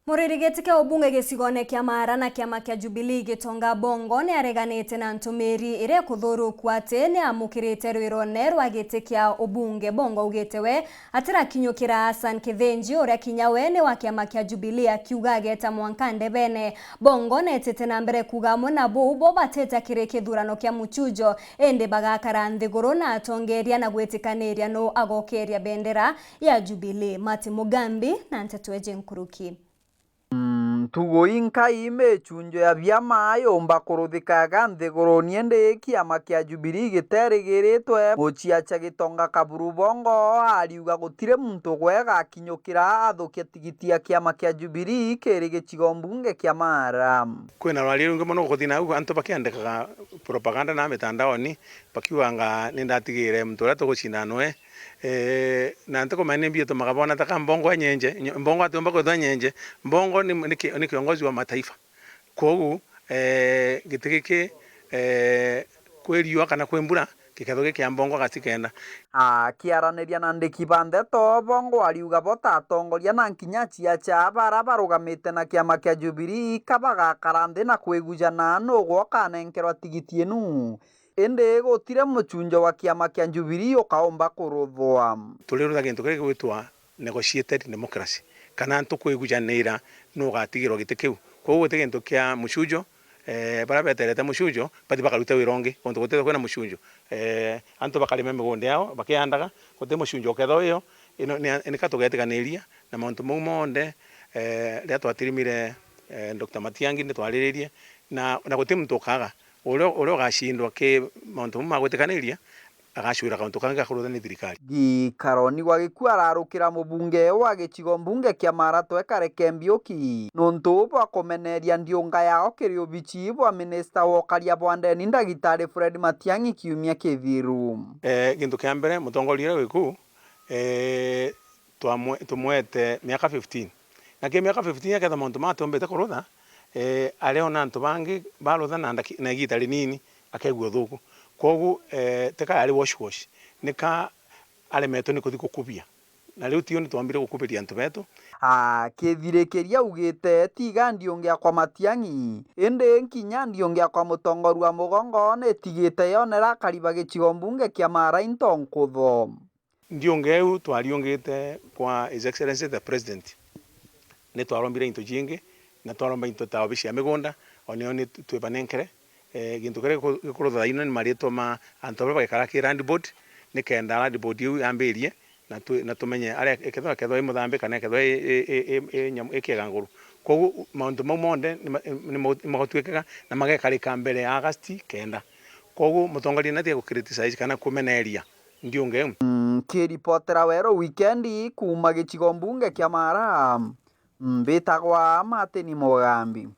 Muririgiti kia ubunge gicigone kia Mara na kiama kia Jubilee Gitonga Bongo ni areganite na ntumiri ire kuthuru kwate ni amukirite rwirone rwa giti kia ubunge. Bongo ugite we atira kinyukira Hassan Kithenji uria kinyawe ni wa kiama kia Jubilee akiuga ageta mwankande bene. Bongo netete na mbere kuga muna bo batete kireke thurano kia muchujo ende bagakara nthiguru na atongeria na gwitikaniria no agokeria bendera ya Jubilee. Mati Mugambi na Ntetweje Nkuruki. Tugo inka ime chunjo ya vyama yomba kuruthikaga nthiguru niende kiama kia Jubilee giteregeretwe muchiacha Gitonga Kaburu Bongo ariuga gutire muntu gwega kinyukira athukia tigiti ya kiama kia Jubilee kiri gicigo mbunge kia Mara. Kwina rwali rungi muno guthina ugu antu bakiandikaga propaganda na mitandaoni bakiwanga nindatigire muntu uria tugucinanwe na ntako mane mbio to magabona taka mbongo nyenje mbongo atomba ko nyenje mbongo ni kiongozi wa mataifa kogu gitigike kweriwa kana kwembura kikathoge kia mbongo gatikenda kiaraniria na ndiki bande to Bongo ariuga botatongoria na nkinya chiacha bara barugamite na kiama kia Jubilee kabaga karande na kwegujana no gwoka nenkerwa tigiti enu ende gutire muchunjo wa kiama kia Jubilee ukaomba kuruthwa tulirutha gintu kiri gwitwa negotiated democracy kana ntu kwigujanira no gatigirwo giti kiu koguo gute gintu kia muchujo bara beterete muchujo bati bakaruta wirongi onto gute kwena muchujo antu bakalime migonde yao bakiandaga gute muchujo ketho iyo ino ni katugetikaniria na muntu mumonde ria twatirimire Dr. Matiangi ndi twariririe na gute muntu kaga uro gashindwa ke muntu magwetikaniria agashwira kauntu kanga kurutha ni thirikari gikaroni gwa gikua ararukira mubunge wa gicigo mbunge kia Mara twekare Kembiuki nuntu bwa kumeneria ndiunga yao kiri ubichi bwa minister wa karia bwandeni Ndagitari Fred Matiang'i kiumia kithiru gintu kia mbere mutongoria wiku tumwete miaka 15 na ke miaka 15 aketha muntu matombete kurutha areona antu bangi barutha na igita rinini akegua thuku kogu teka ari wash nika alemeto ni kuthi gukubia na riu tio ni twambire gukubiria antu betu kithirekeria ugite tiga ndiungia kwa Matiang'i ende nkinya ndiungia kwa mutongoru wa mugongo ni tigite yonera kariba gicigo mbunge kia Mara into nkutho ndiungeu twariungite kwa His Excellency the President ni twarombire into jingi na twaromba into tawabi cia migunda onio ni twebanenkere gintu kare kurutha ino ni marito ma antu bagikara ki land board ni kenda land board yu ambirie na tumenye ari eketho imuthambe kana eketho nyamu ekeganguru kogu mauntu mamonde ni magotwekaga na magekarika mbere ya August kenda kogu mutongoria natie gukriticize kana kumeneria ndiunge kiripotera wero weekend kuma gicigo mbunge kia Mara mbitagwa Mati Mugambi.